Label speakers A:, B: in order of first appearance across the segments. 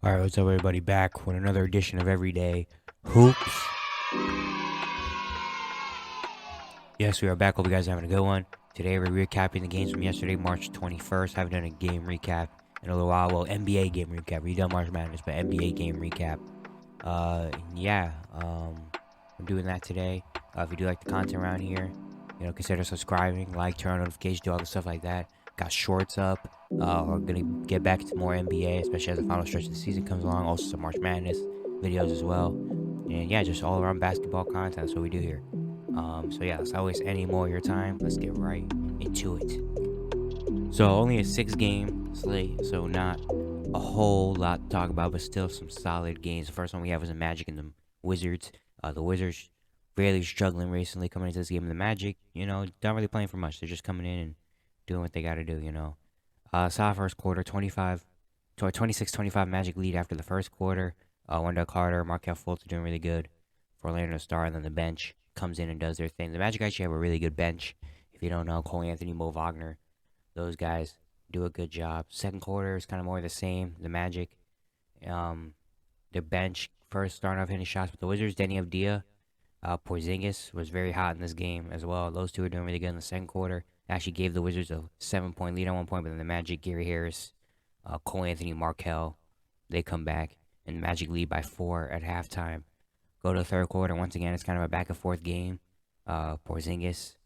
A: Alright, what's up everybody, back with another edition of Everyday Hoops. Yes, we are back. Hope you guys are having a good one. Today we're recapping the games from yesterday, March 21st. Haven't done a game recap in a little while. Well, NBA game recap. We've done March Madness, but NBA game recap. I'm doing that today. If you do like the content around here, consider subscribing, turn on notifications, do all the stuff like that. Got shorts up. We're gonna get back to more NBA, especially as the final stretch of the season comes along. Also some March Madness videos as well. And yeah, just all around basketball content. That's what we do here. Let's not waste any more of your time. Let's get right into it. So only a 6-game slate, so not a whole lot to talk about, but still some solid games. The first one we have was the Magic and the Wizards. The Wizards really struggling recently coming into this game. The Magic, not really playing for much. They're just coming in and doing what they got to do. Saw first quarter, 26-25 Magic lead after the first quarter. Wendell Carter, Markel Fultz doing really good for Orlando Star, and then the bench comes in and does their thing. The Magic actually have a really good bench. If you don't know, Cole Anthony, Mo Wagner, those guys do a good job. Second quarter is kind of more of the same. The Magic, their bench first starting off hitting shots with the Wizards. Denny Avdia, Porzingis was very hot in this game as well. Those two are doing really good in the second quarter. Actually gave the Wizards a 7-point lead at one point, but then the Magic, Gary Harris, Cole Anthony, Markel, they come back and the Magic lead by 4 at halftime. Go to the third quarter. Once again, it's kind of a back and forth game. Porzingis,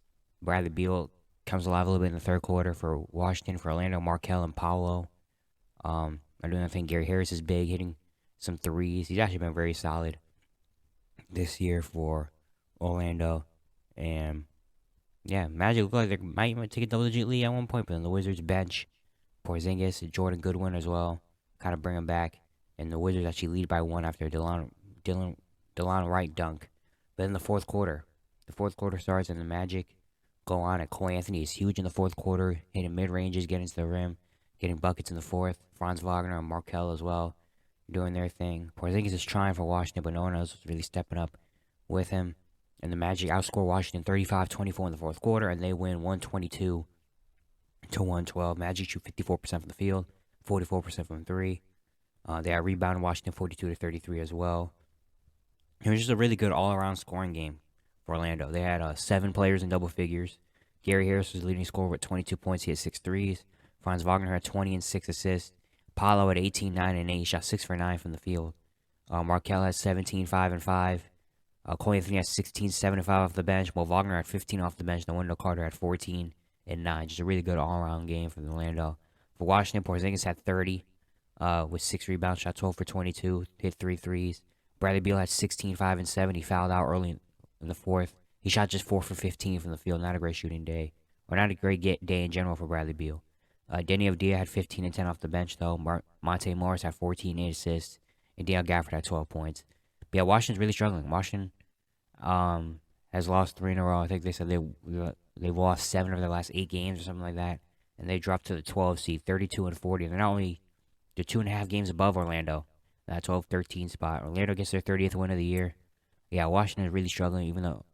A: Bradley Beal comes alive a little bit in the third quarter for Washington, for Orlando, Markel, and Paolo. Are doing nothing. Gary Harris is big, hitting some threes. He's actually been very solid this year for Orlando. And yeah, Magic look like they might even take a double-digit lead at one point, but then the Wizards bench Porzingis, Jordan Goodwin as well, kind of bring him back. And the Wizards actually lead by 1 after DeLon Wright dunk. But in the fourth quarter starts and the Magic go on. And Cole Anthony is huge in the fourth quarter, hitting mid ranges, getting to the rim, getting buckets in the fourth. Franz Wagner and Markel as well, doing their thing. Porzingis is trying for Washington, but no one else was really stepping up with him. And the Magic outscore Washington 35-24 in the fourth quarter, and they win 122-112. Magic shoot 54% from the field, 44% from 3. They out rebound Washington 42-33 as well. It was just a really good all-around scoring game for Orlando. They had 7 players in double figures. Gary Harris was the leading scorer with 22 points. He had 6 threes. Franz Wagner had 20 and 6 assists. Paolo had 18, 9, and 8. He shot 6 for 9 from the field. Markel had 17, 5, and 5. Cole Anthony had 16, 7, and 5 off the bench. While Wagner had 15 off the bench. And Wendell Carter had 14 and 9. Just a really good all-around game for Orlando. For Washington, Porzingis had 30 with 6 rebounds, shot 12 for 22, hit 3 threes. Bradley Beal had 16, 5, and 7. He fouled out early in the fourth. He shot just 4 for 15 from the field. Not a great shooting day. Or not a great day in general for Bradley Beal. Denny Avdia had 15 and 10 off the bench, though. Monte Morris had 14, 8 assists. And Dale Gafford had 12 points. But yeah, Washington's really struggling. Washington has lost 3 in a row. I think they said they've lost 7 of their last 8 games or something like that. And they dropped to the 12 seed, 32 and 40. And they're not only, they're 2.5 games above Orlando. That 12-13 spot. Orlando gets their 30th win of the year. Yeah, Washington is really struggling, even though,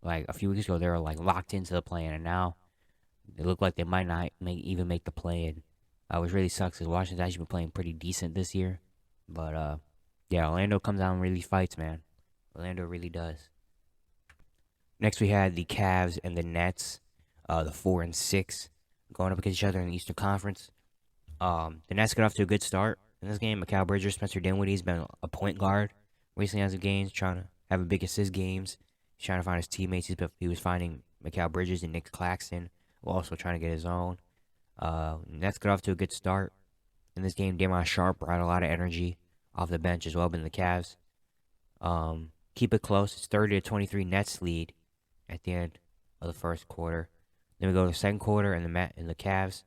A: a few weeks ago, they were, locked into the play-in, and now they look like they might not even make the play-in, which really sucks, because Washington's actually been playing pretty decent this year. But, yeah, Orlando comes out and really fights, man. Orlando really does. Next, we had the Cavs and the Nets, the 4 and 6, going up against each other in the Eastern Conference. The Nets got off to a good start in this game. Mikal Bridges, Spencer Dinwiddie's been a point guard recently as of games, trying to have a big assist games. He's trying to find his teammates. He was finding Mikal Bridges and Nick Claxton, while also trying to get his own. Nets got off to a good start in this game. Damon Sharp brought a lot of energy off the bench as well, but in the Cavs keep it close. It's 30-23 Nets lead at the end of the first quarter. Then we go to the second quarter, and the Cavs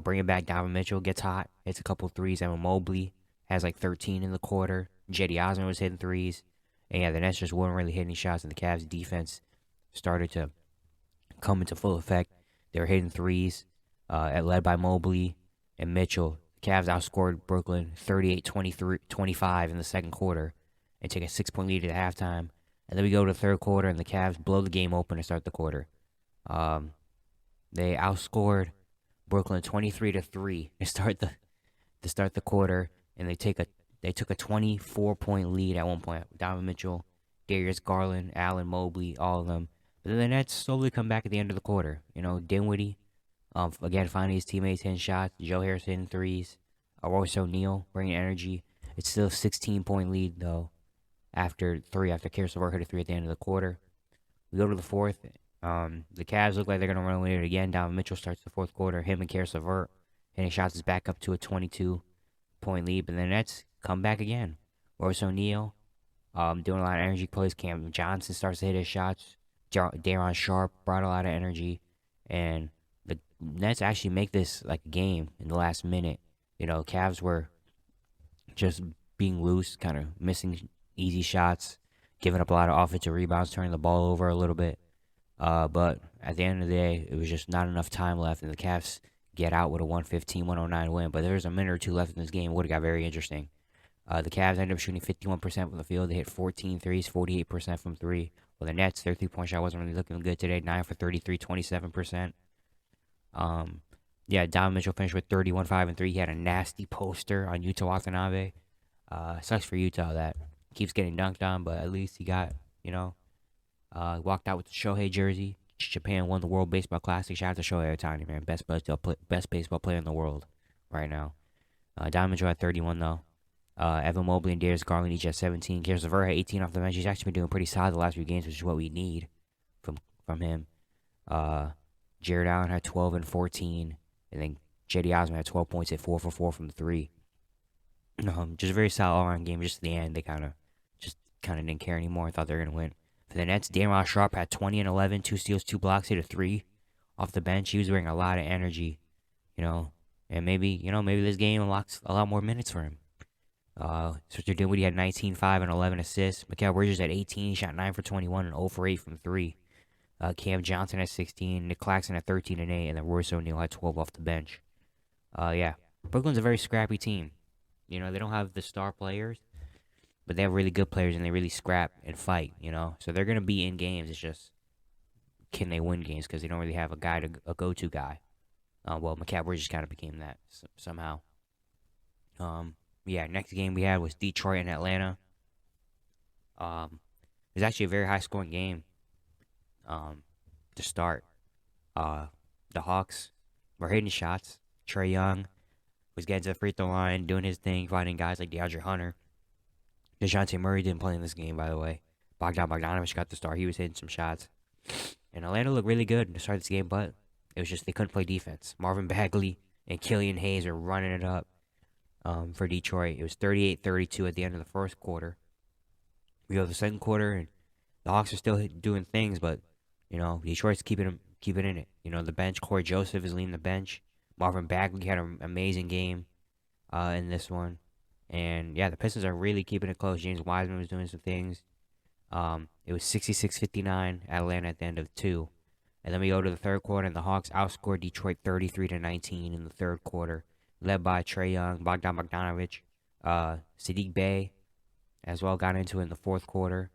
A: bring it back. Donovan Mitchell gets hot, hits a couple threes. Evan Mobley has 13 in the quarter. Jetty Osman was hitting threes. And yeah, the Nets just weren't really hitting shots, and the Cavs defense started to come into full effect. They were hitting threes, led by Mobley and Mitchell. The Cavs outscored Brooklyn 38-25 in the second quarter and take a 6-point lead at halftime. And then we go to the third quarter, and the Cavs blow the game open to start the quarter. They outscored Brooklyn 23-3 to start the quarter. and they took a 24-point lead at one point. Donovan Mitchell, Darius Garland, Allen Mobley, all of them. But then the Nets slowly come back at the end of the quarter. You know, Dinwiddie, again finding his teammates hitting shots. Joe Harris hitting threes. Royce O'Neal bringing energy. It's still a 16-point lead though after Karis LeVert hit a three at the end of the quarter. We go to the fourth. The Cavs look like they're gonna run with it again. Donovan Mitchell starts the fourth quarter. Him and Karis LeVert hitting shots is back up to a 22-point lead. But the Nets come back again. Royce O'Neal, doing a lot of energy plays. Cam Johnson starts to hit his shots. Daron Sharp brought a lot of energy, and the Nets actually make this like a game in the last minute. You know, Cavs were just being loose, kind of missing easy shots, giving up a lot of offensive rebounds, turning the ball over a little bit. But at the end of the day, it was just not enough time left, and the Cavs get out with a 115-109 win. But there's a minute or two left in this game. It would have got very interesting. The Cavs ended up shooting 51% from the field. They hit 14 threes, 48% from three. Well, the Nets, their three-point shot wasn't really looking good today. 9 for 33, 27%. Donovan Mitchell finished with 31, 5, and 3. He had a nasty poster on Yuta Watanabe. Sucks for Utah that keeps getting dunked on, but at least he got, walked out with the Shohei jersey. Japan won the World Baseball Classic. Shout out to Shohei Ohtani, man. Best baseball player in the world right now. Donovan Mitchell had 31, though. Evan Mobley and Darius Garland each had 17. Karis LeVert had 18 off the bench. He's actually been doing pretty solid the last few games, which is what we need from him. Jared Allen had 12 and 14. And then Cedi Osman had 12 points at 4 for 4 from the three. Just a very solid all-around game. Just at the end, they kind of didn't care anymore. I thought they were going to win. For the Nets, Daron Sharp had 20 and 11, 2 steals, 2 blocks, hit a 3 off the bench. He was bringing a lot of energy, and maybe this game unlocks a lot more minutes for him. Spencer Dinwiddie had 19, 5, and 11 assists. Mikal Bridges had 18. He shot 9 for 21 and 0 for 8 from 3. Cam Johnson had 16. Nick Claxton had 13 and 8. And then Royce O'Neal had 12 off the bench. Brooklyn's a very scrappy team. They don't have the star players, but they have really good players, and they really scrap and fight, So they're going to be in games. It's just, can they win games? Because they don't really have a go-to guy. Mikal Bridges kind of became that somehow. Next game we had was Detroit and Atlanta. It was actually a very high-scoring game to start. The Hawks were hitting shots. Trae Young was getting to the free throw line, doing his thing, finding guys like DeAndre Hunter. DeJounte Murray didn't play in this game, by the way. Bogdanovich got the start. He was hitting some shots. And Atlanta looked really good to start this game, but it was just they couldn't play defense. Marvin Bagley and Killian Hayes were running it up. For Detroit, it was 38-32 at the end of the first quarter. We go to the second quarter, and the Hawks are still doing things, but Detroit's keeping it in it. The bench, Corey Joseph is leading the bench. Marvin Bagley had an amazing game in this one, and the Pistons are really keeping it close. James Wiseman was doing some things. It was 66-59 Atlanta at the end of 2, and then we go to the third quarter, and the Hawks outscored Detroit 33-19 in the third quarter. Led by Trae Young, Bogdanovich, Sadiq Bey, as well got into it in the fourth quarter.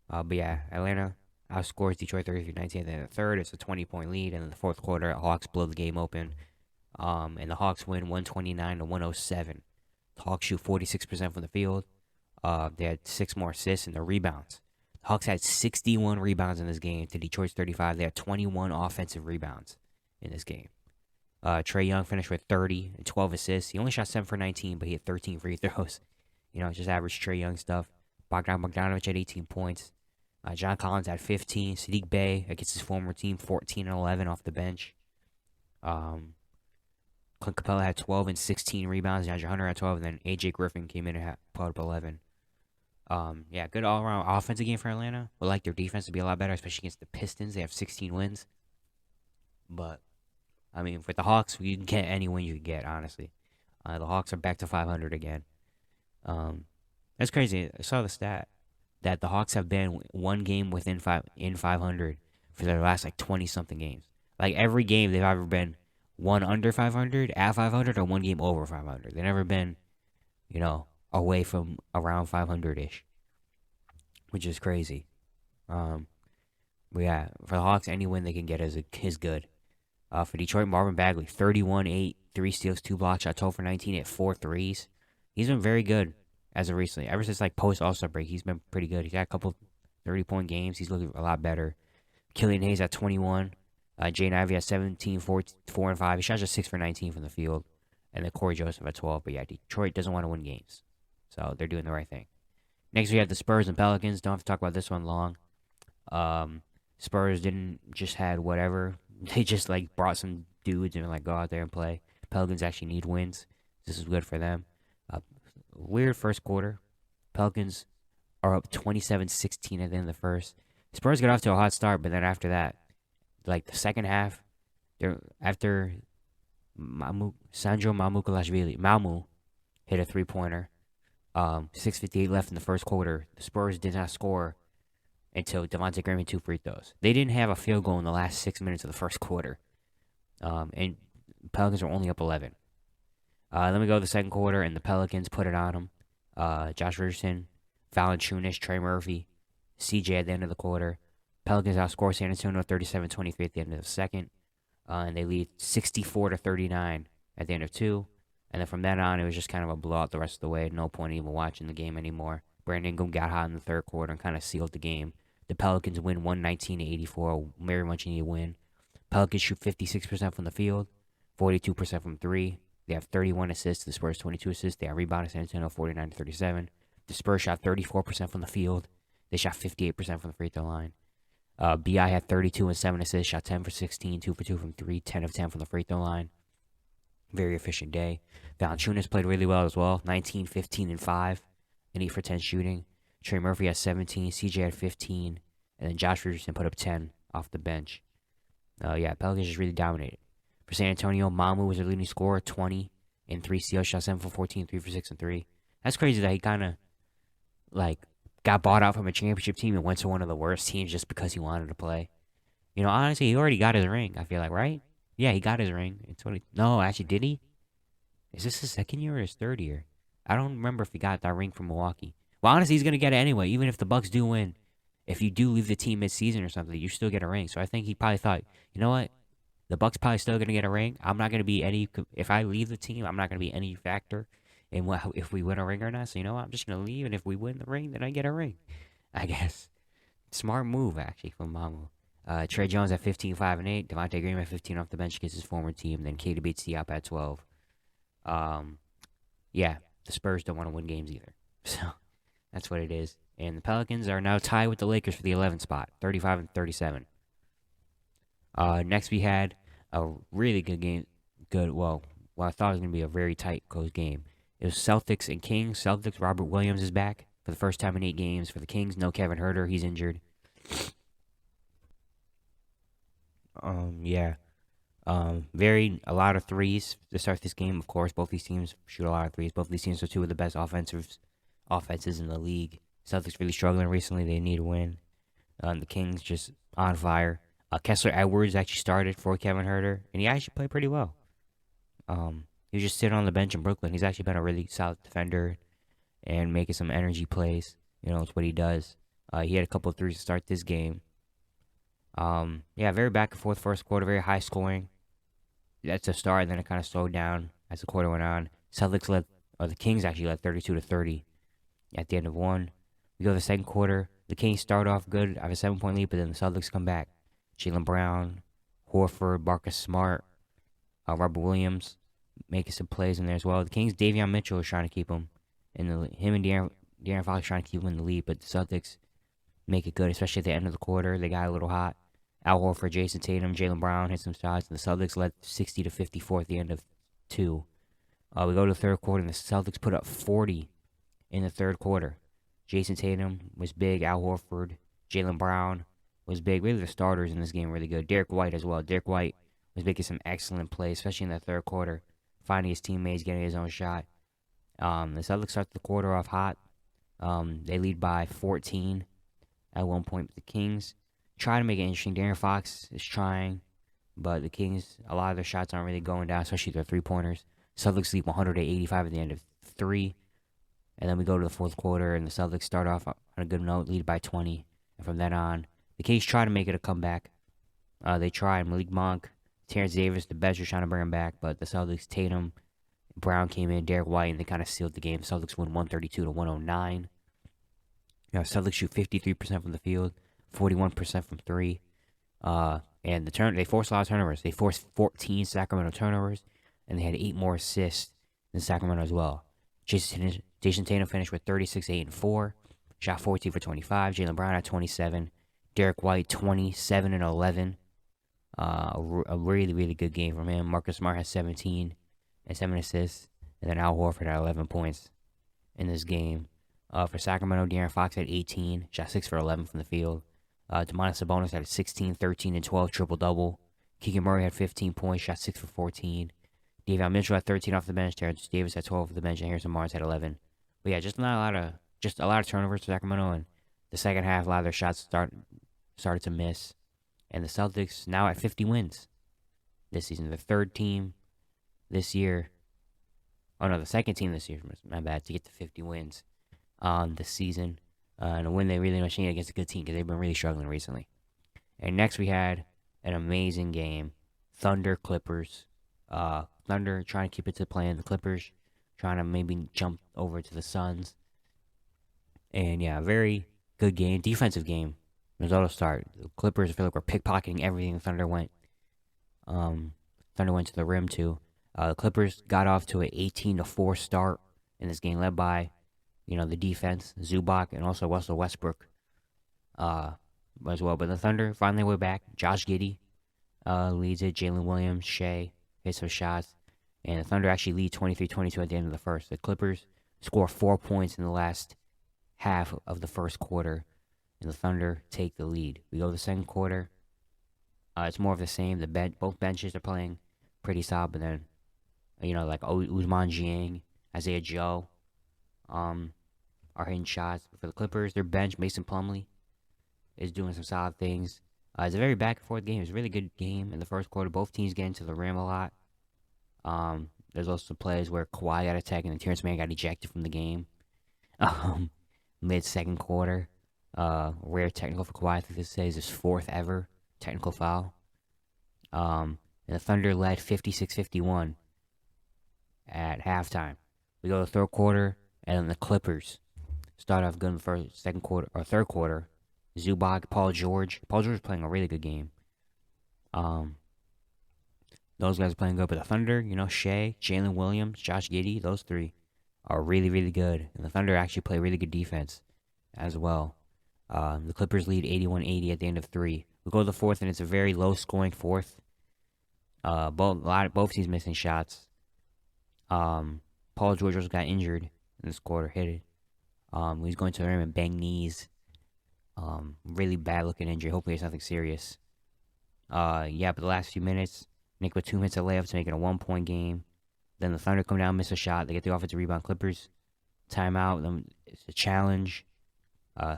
A: Atlanta outscores Detroit 33-19. And then the third, it's a 20-point lead. And in the fourth quarter, Hawks blow the game open. And the Hawks win 129-107. The Hawks shoot 46% from the field. They had 6 more assists and the rebounds. The Hawks had 61 rebounds in this game to Detroit's 35. They had 21 offensive rebounds in this game. Trae Young finished with 30 and 12 assists. He only shot 7 for 19, but he had 13 free throws. Just average Trae Young stuff. Bogdanovich had 18 points. John Collins had 15. Sadiq Bey against his former team, 14 and 11 off the bench. Clint Capella had 12 and 16 rebounds. DeAndre Hunter had 12, and then A.J. Griffin came in and put up 11. Good all-around offensive game for Atlanta. Would like their defense to be a lot better, especially against the Pistons. They have 16 wins. But with the Hawks, you can get any win you can get, honestly. The Hawks are back to 500 again. That's crazy. I saw the stat that the Hawks have been one game within 500 for their last 20-something games. Every game they've either been one under 500, at 500, or one game over 500. They've never been, away from around 500-ish, which is crazy. For the Hawks, any win they can get is good. For Detroit, Marvin Bagley, 31, 8, 3 steals, 2 blocks, shot 12 for 19 at 4 threes. He's been very good as of recently. Ever since like post All Star break, he's been pretty good. He's got a couple 30-point games. He's looking a lot better. Killian Hayes at 21. Jaden Ivey at 17, 4 and 5. He shot just 6 for 19 from the field. And then Corey Joseph at 12. But yeah, Detroit doesn't want to win games. So they're doing the right thing. Next, we have the Spurs and Pelicans. Don't have to talk about this one long. Spurs didn't just had whatever. They just like brought some dudes and like go out there and play. Pelicans actually need wins. This is good for them. Weird first quarter. Pelicans are up 27-16 at the end of the first. Spurs got off to a hot start, but then after that, like the second half, after Sandro Mamu hit a 3-pointer. 6:58 left in the first quarter. The Spurs did not score until Devontae Graham 2 free throws. They didn't have a field goal in the last 6 minutes of the first quarter. And Pelicans are only up 11. Then we go to the second quarter, and the Pelicans put it on them. Josh Richardson, Valanciunas, Trey Murphy, CJ at the end of the quarter. Pelicans outscore San Antonio 37-23 at the end of the second. And they lead 64-39 at the end of 2. And then from then on, it was just kind of a blowout the rest of the way. No point even watching the game anymore. Brandon Ingram got hot in the third quarter and kind of sealed the game. The Pelicans win 119-84, very much needed win. Pelicans shoot 56% from the field, 42% from 3. They have 31 assists. The Spurs 22 assists. They have rebounded San Antonio 49-37. The Spurs shot 34% from the field. They shot 58% from the free throw line. BI had 32 and 7 assists, shot 10 for 16, 2 for 2 from 3, 10 of 10 from the free throw line. Very efficient day. Valanciunas played really well as well. 19, 15, and 5. And 8 for 10 shooting. Trey Murphy had 17. CJ had 15. And then Josh Richardson put up 10 off the bench. Pelicans just really dominated. For San Antonio, Mamu was their leading scorer. 20 and 3 steals. Shot 7 for 14, 3 for 6 and 3. That's crazy that he kind of got bought out from a championship team and went to one of the worst teams just because he wanted to play. Honestly, he already got his ring, I feel like, right? Yeah, he got his ring. No, actually, did he? Is this his second year or his third year? I don't remember if he got that ring from Milwaukee. Well, honestly, he's going to get it anyway, even if the Bucks do win. If you do leave the team mid-season or something, you still get a ring. So I think he probably thought, you know what? The Bucks probably still going to get a ring. I'm not going to be any... If I leave the team, I'm not going to be any factor in if we win a ring or not. So you know what? I'm just going to leave, and if we win the ring, then I get a ring. I guess. Smart move, actually, from Mamu. Trey Jones at 15, 5, and 8. Devontae Graham at 15 off the bench against his former team. Then Katie beats Diop at 12. The Spurs don't want to win games either. So that's what it is. And the Pelicans are now tied with the Lakers for the 11th spot, 35 and 37. Next we had a really good game. Well, I thought it was going to be a very tight, close game. It was Celtics and Kings. Celtics, Robert Williams is back for the first time in 8 games. For the Kings, no Kevin Huerter. He's injured. A lot of threes to start this game. Of course, both these teams shoot a lot of threes. Both of these teams are two of the best offenses in the league. Celtics really struggling recently. They need a win. The Kings just on fire. Kessler Edwards actually started for Kevin Huerter, and he actually played pretty well. He was just sitting on the bench in Brooklyn. He's actually been a really solid defender and making some energy plays. It's what he does. He had a couple of threes to start this game. Very back and forth first quarter, very high scoring. That's a start, and then it kind of slowed down as the quarter went on. The Kings actually led 32-30 at the end of 1. We go to the second quarter. The Kings start off good, have a 7-point lead, but then the Celtics come back. Jaylen Brown, Horford, Marcus Smart, Robert Williams making some plays in there as well. The Kings, Davion Mitchell is trying to keep him, and him and De'Aaron Fox trying to keep him in the lead, but the Celtics make it good, especially at the end of the quarter. They got a little hot. Al Horford, Jason Tatum, Jaylen Brown hit some shots, and the Celtics led 60-54 at the end of 2. We go to the third quarter, and the Celtics put up 40 in the third quarter. Jason Tatum was big. Al Horford, Jaylen Brown was big. Really, the starters in this game were really good. Derek White as well. Derek White was making some excellent plays, especially in the third quarter, finding his teammates, getting his own shot. The Celtics start the quarter off hot. They lead by 14 at one point. The Kings try to make it interesting. De'Aaron Fox is trying, but the Kings, a lot of their shots aren't really going down, especially their three-pointers. Celtics lead 100-85 at the end of 3. And then we go to the fourth quarter, and the Celtics start off on a good note, lead by 20. And from then on, the Kings try to make it a comeback. They try. Malik Monk, Terrence Davis, the best are trying to bring him back, but the Celtics, Tatum Brown came in, Derek White, and they kind of sealed the game. Celtics win 132 to 109. Celtics shoot 53% from the field, 41% from three. And they forced a lot of turnovers. They forced 14 Sacramento turnovers, and they had 8 more assists than Sacramento as well. Jason Tatum finished with 36, 8, and 4. Shot 14 for 25. Jaylen Brown at 27. Derek White 27 and 11. A really, really good game from him. Marcus Smart has 17 and 7 assists. And then Al Horford had 11 points in this game. For Sacramento, De'Aaron Fox had 18. Shot 6 for 11 from the field. Domantas Sabonis had a 16, 13, and 12 triple-double. Keegan Murray had 15 points, shot 6 for 14. Davion Mitchell had 13 off the bench. Terrence Davis had 12 off the bench, and Harrison Barnes had 11. But yeah, just a lot of turnovers for Sacramento, and the second half, a lot of their shots started to miss. And the Celtics now at 50 wins this season. The third team this year. Oh no, the second team this year. My bad, to get to 50 wins this season. And a win they really much need against a good team because they've been really struggling recently. And next we had an amazing game. Thunder Clippers. Thunder trying to keep it to playing the Clippers. Trying to maybe jump over to the Suns. And yeah, very good game. Defensive game. Result start. The Clippers, I feel like, were pickpocketing everything Thunder went. Thunder went to the rim too. The Clippers got off to an 18-4 start in this game, led by the defense, Zubac, and also Russell Westbrook as well. But the Thunder finally went back. Josh Giddey leads it. Jalen Williams, Shea hit some shots. And the Thunder actually lead 23-22 at the end of the first. The Clippers score 4 points in the last half of the first quarter. And the Thunder take the lead. We go to the second quarter. It's more of the same. Both benches are playing pretty solid. But then, like Ousmane Dieng, Isaiah Joe, are hitting shots. But for the Clippers, their bench, Mason Plumlee, is doing some solid things. It's a very back and forth game. It's a really good game in the first quarter. Both teams get into the rim a lot. There's also plays where Kawhi got attacked and Terrence Mann got ejected from the game. Mid-second quarter. Rare technical for Kawhi. I think this is his 4th ever technical foul. And the Thunder led 56-51 at halftime. We go to the third quarter, and then the Clippers start off good in the third quarter. Zubac, Paul George. Paul George is playing a really good game. Those guys are playing good. But the Thunder, Shea, Jalen Williams, Josh Giddey, those three are really, really good. And the Thunder actually play really good defense as well. The Clippers lead 81-80 at the end of 3. We go to the fourth, and it's a very low-scoring fourth. Both teams missing shots. Paul George also got injured in this quarter, hit it. He's going to the rim and bang knees. Really bad-looking injury. Hopefully it's nothing serious. But the last few minutes, Nick Batum hits a layup to make it a 1-point game. Then the Thunder come down, miss a shot. They get the offensive rebound. Clippers timeout. Then it's a challenge.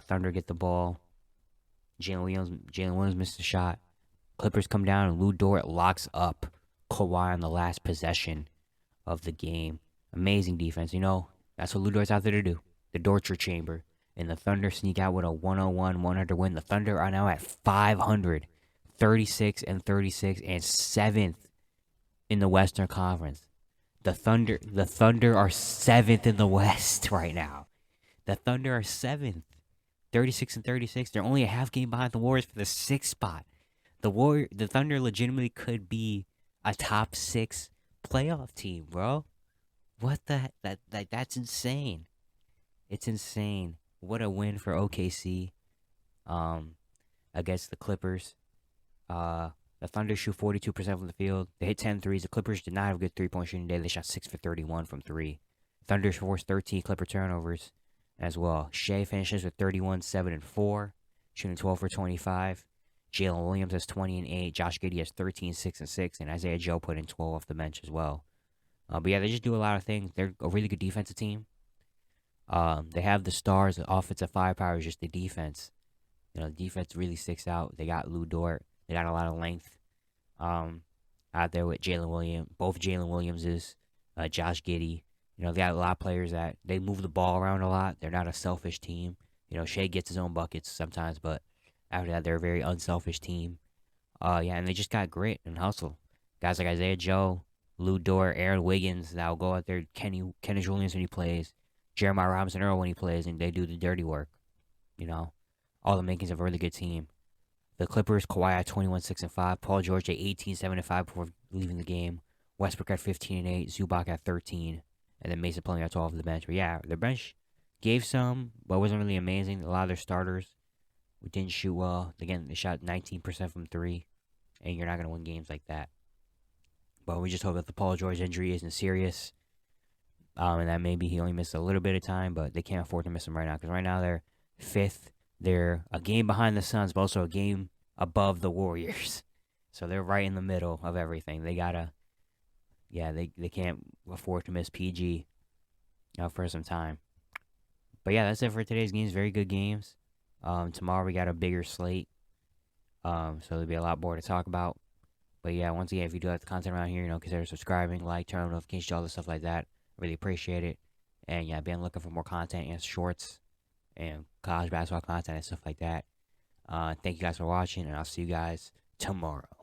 A: Thunder get the ball. Jalen Williams missed a shot. Clippers come down, and Lou Dort locks up Kawhi on the last possession of the game. Amazing defense. That's what Lou Dort's out there to do. The torture chamber. And the Thunder sneak out with a 101-100 win. The Thunder are now at 500, 36-36, and 7th in the Western Conference. The Thunder are 7th in the West right now. The Thunder are 7th, 36-36. They're only a half game behind the Warriors for the 6th spot. The Thunder legitimately could be a top 6 playoff team, bro. What that's insane. It's insane. What a win for OKC against the Clippers. The Thunder shoot 42% from the field. They hit 10 threes. The Clippers did not have a good three-point shooting day. They shot 6 for 31 from 3. Thunder forced 13 Clipper turnovers as well. Shea finishes with 31, 7, and 4, shooting 12 for 25. Jalen Williams has 20 and 8. Josh Giddey has 13, 6, and 6. And Isaiah Joe put in 12 off the bench as well. But yeah, they just do a lot of things. They're a really good defensive team. They have the stars. The offensive firepower is just the defense. The defense really sticks out. They got Lou Dort. They got a lot of length out there with Jalen Williams. Both Jalen Williamses, Josh Giddey. They got a lot of players that they move the ball around a lot. They're not a selfish team. Shea gets his own buckets sometimes, but after that, they're a very unselfish team. And they just got grit and hustle. Guys like Isaiah Joe, Lou Dort, Aaron Wiggins. That'll go out there. Kenneth Williams when he plays. Jeremiah Robinson Earl when he plays, and they do the dirty work. You know, all the makings of a really good team. The Clippers, Kawhi at 21, 6 and 5. Paul George at 18, 7 and 5 before leaving the game. Westbrook at 15 and 8. Zubac at 13, and then Mason Plumlee at 12 for the bench. But yeah, their bench gave some, but wasn't really amazing. A lot of their starters didn't shoot well. Again, they shot 19% from three, and you're not gonna win games like that. But we just hope that the Paul George injury isn't serious, and that maybe he only missed a little bit of time, but they can't afford to miss him right now because right now they're fifth. They're a game behind the Suns, but also a game above the Warriors. So they're right in the middle of everything. They gotta, yeah, they can't afford to miss PG for some time. But yeah, that's it for today's games. Very good games. Tomorrow we got a bigger slate, so there'll be a lot more to talk about. But yeah, once again, if you do like the content around here, consider subscribing, like, turn on notifications, all the stuff like that. Really appreciate it. And yeah, be on the lookout for more content and shorts and college basketball content and stuff like that. Thank you guys for watching, and I'll see you guys tomorrow.